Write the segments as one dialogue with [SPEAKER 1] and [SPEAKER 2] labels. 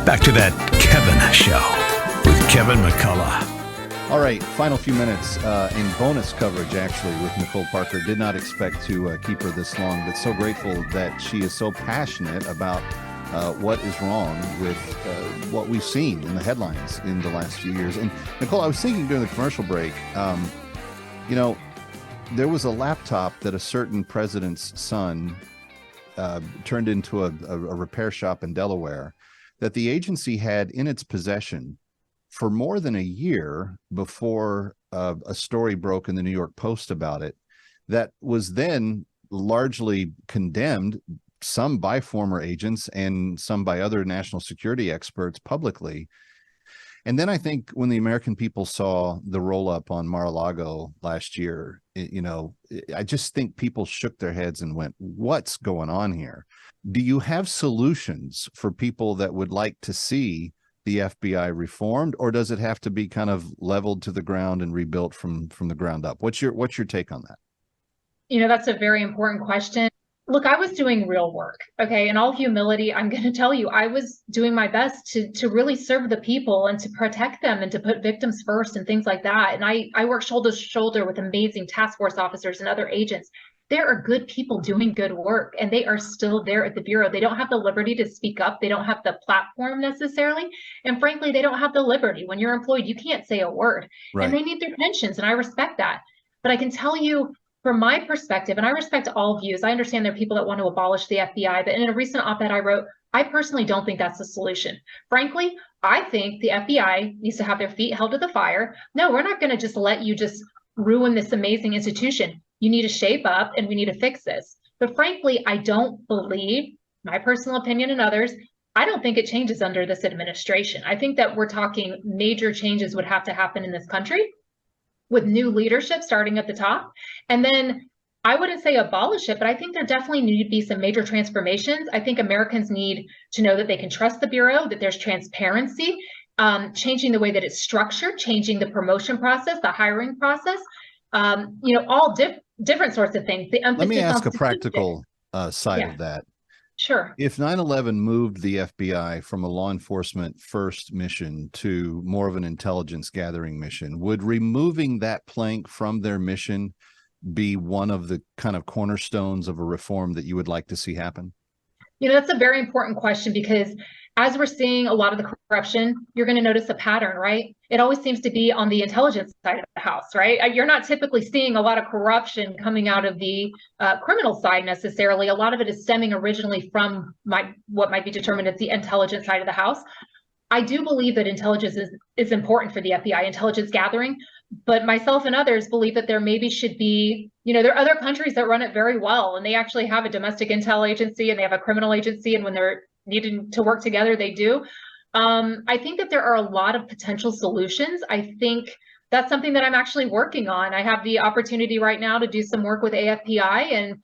[SPEAKER 1] Back to that Kevin Show with Kevin McCullough.
[SPEAKER 2] All right, final few minutes in bonus coverage, actually, with Nicole Parker. Did not expect to keep her this long, but so grateful that she is so passionate about what is wrong with what we've seen in the headlines in the last few years. And Nicole, I was thinking during the commercial break, there was a laptop that a certain president's son turned into a repair shop in Delaware that the agency had in its possession for more than a year before a story broke in the New York Post about it, that was then largely condemned, some by former agents and some by other national security experts publicly. And then I think when the American people saw the roll-up on Mar-a-Lago last year, I just think people shook their heads and went, what's going on here? Do you have solutions for people that would like to see the FBI reformed, or does it have to be kind of leveled to the ground and rebuilt from the ground up? What's your take on that?
[SPEAKER 3] That's a very important question. Look, I was doing real work. Okay. In all humility, I'm going to tell you, I was doing my best to really serve the people and to protect them and to put victims first and things like that. And I work shoulder to shoulder with amazing task force officers and other agents. There are good people doing good work, and they are still there at the Bureau. They don't have the liberty to speak up. They don't have the platform necessarily. And frankly, they don't have the liberty. When you're employed, you can't say a word. Right. And they need their pensions, and I respect that. But I can tell you, from my perspective, and I respect all views, I understand there are people that want to abolish the FBI, but in a recent op-ed I wrote, I personally don't think that's the solution. Frankly, I think the FBI needs to have their feet held to the fire. No, we're not going to just let you just ruin this amazing institution. You need to shape up, and we need to fix this. But frankly, I don't believe, my personal opinion and others, I don't think it changes under this administration. I think that we're talking major changes would have to happen in this country with new leadership starting at the top. And then I wouldn't say abolish it, but I think there definitely need to be some major transformations. I think Americans need to know that they can trust the Bureau, that there's transparency, changing the way that it's structured, changing the promotion process, the hiring process, all different sorts of things.
[SPEAKER 2] Let me ask a practical side of that.
[SPEAKER 3] Sure.
[SPEAKER 2] If 9/11 moved the FBI from a law enforcement first mission to more of an intelligence gathering mission, would removing that plank from their mission be one of the kind of cornerstones of a reform that you would like to see happen?
[SPEAKER 3] That's a very important question, because as we're seeing a lot of the corruption, you're going to notice a pattern, right? It always seems to be on the intelligence side of the house, right? You're not typically seeing a lot of corruption coming out of the criminal side necessarily. A lot of it is stemming originally from what might be determined as the intelligence side of the house. I do believe that intelligence is important for the FBI, intelligence gathering, but myself and others believe that there maybe should be, there are other countries that run it very well, and they actually have a domestic intel agency and they have a criminal agency, and when they're needing to work together, they do. I think that there are a lot of potential solutions. I think that's something that I'm actually working on. I have the opportunity right now to do some work with AFPI and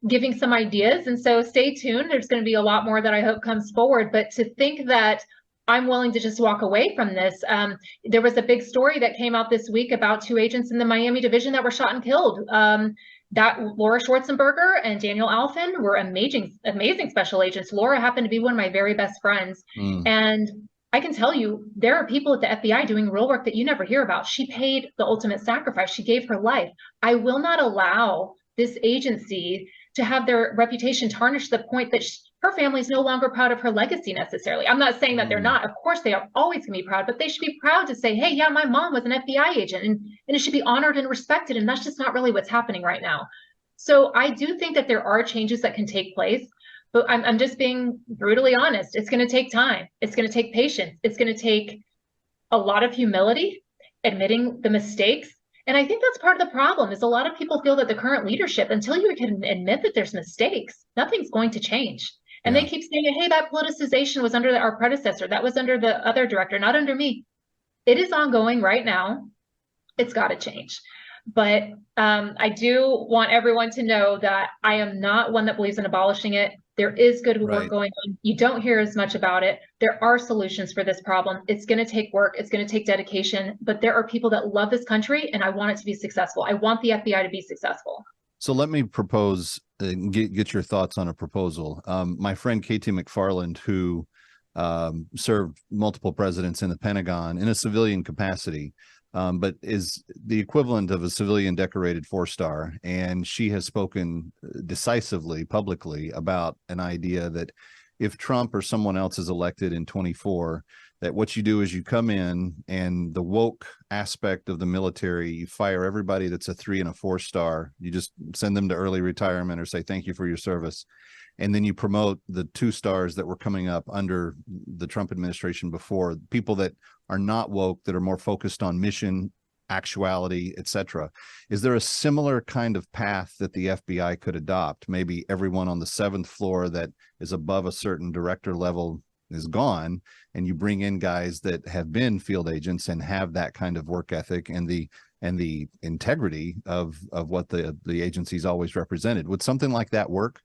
[SPEAKER 3] giving some ideas. And so stay tuned. There's going to be a lot more that I hope comes forward. But to think that I'm willing to just walk away from this. There was a big story that came out this week about 2 agents in the Miami division that were shot and killed. That Laura Schwarzenberger and Daniel Alfin were amazing special agents. Laura happened to be one of my very best friends. And I can tell you, there are people at the FBI doing real work that you never hear about. She paid the ultimate sacrifice. She gave her life. I will not allow this agency to have their reputation tarnished to the point that her family is no longer proud of her legacy necessarily. I'm not saying that they're not. Of course, they are always going to be proud, but they should be proud to say, hey, yeah, my mom was an FBI agent, and it should be honored and respected. And that's just not really what's happening right now. So I do think that there are changes that can take place, but I'm just being brutally honest. It's going to take time. It's going to take patience. It's going to take a lot of humility, admitting the mistakes. And I think that's part of the problem is a lot of people feel that the current leadership, until you can admit that there's mistakes, nothing's going to change. And they keep saying, hey, that politicization was under our predecessor. That was under the other director, not under me. It is ongoing right now. It's got to change. But I do want everyone to know that I am not one that believes in abolishing it. There is good work going on. You don't hear as much about it. There are solutions for this problem. It's going to take work. It's going to take dedication. But there are people that love this country, and I want it to be successful. I want the FBI to be successful.
[SPEAKER 2] So let me propose, get your thoughts on a proposal. My friend Katie McFarland, who served multiple presidents in the Pentagon in a civilian capacity, but is the equivalent of a civilian decorated 4-star. And she has spoken decisively, publicly, about an idea that if Trump or someone else is elected in 24, that what you do is you come in and the woke aspect of the military, you fire everybody that's a 3 and a 4-star. You just send them to early retirement or say, thank you for your service. And then you promote the 2-stars that were coming up under the Trump administration before, people that are not woke, that are more focused on mission, actuality, etc. Is there a similar kind of path that the FBI could adopt? Maybe everyone on the 7th floor that is above a certain director level is gone, and you bring in guys that have been field agents and have that kind of work ethic and the integrity of what the agency's always represented. Would something like that work?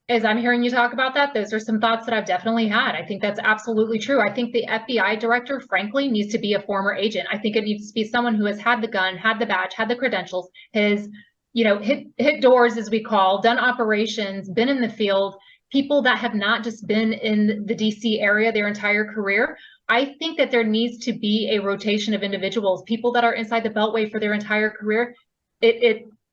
[SPEAKER 3] As I'm hearing you talk about that, those are some thoughts that I've definitely had. I think that's absolutely true. I think the FBI director, frankly, needs to be a former agent. I think it needs to be someone who has had the gun, had the badge, had the credentials, has, hit doors, as we call, done operations, been in the field, people that have not just been in the DC area their entire career. I think that there needs to be a rotation of individuals, people that are inside the Beltway for their entire career.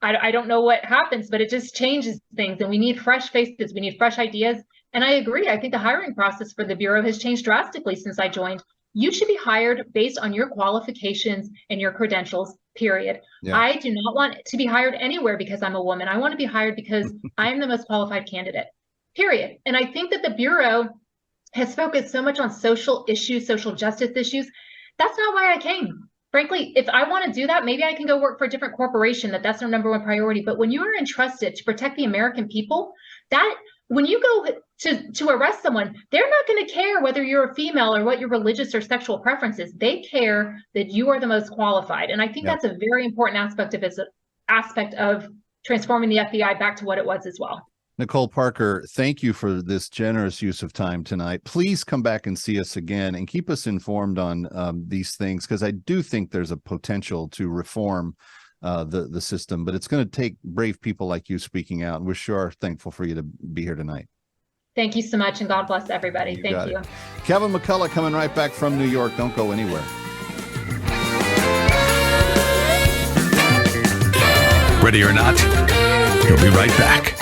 [SPEAKER 3] I don't know what happens, but it just changes things, and we need fresh faces. We need fresh ideas. And I agree. I think the hiring process for the Bureau has changed drastically since I joined. You should be hired based on your qualifications and your credentials, period. Yeah. I do not want to be hired anywhere because I'm a woman. I want to be hired because I am the most qualified candidate, period. And I think that the Bureau has focused so much on social issues, social justice issues. That's not why I came. Frankly, if I want to do that, maybe I can go work for a different corporation that's their number one priority. But when you are entrusted to protect the American people, that when you go to arrest someone, they're not going to care whether you're a female or what your religious or sexual preference is. They care that you are the most qualified. And I think that's a very important aspect of transforming the FBI back to what it was as well.
[SPEAKER 2] Nicole Parker, thank you for this generous use of time tonight. Please come back and see us again and keep us informed on these things, because I do think there's a potential to reform the system, but it's going to take brave people like you speaking out. And we're sure thankful for you to be here tonight.
[SPEAKER 3] Thank you so much, and God bless everybody. Thank you.
[SPEAKER 2] Kevin McCullough coming right back from New York. Don't go anywhere.
[SPEAKER 1] Ready or not, he'll be right back.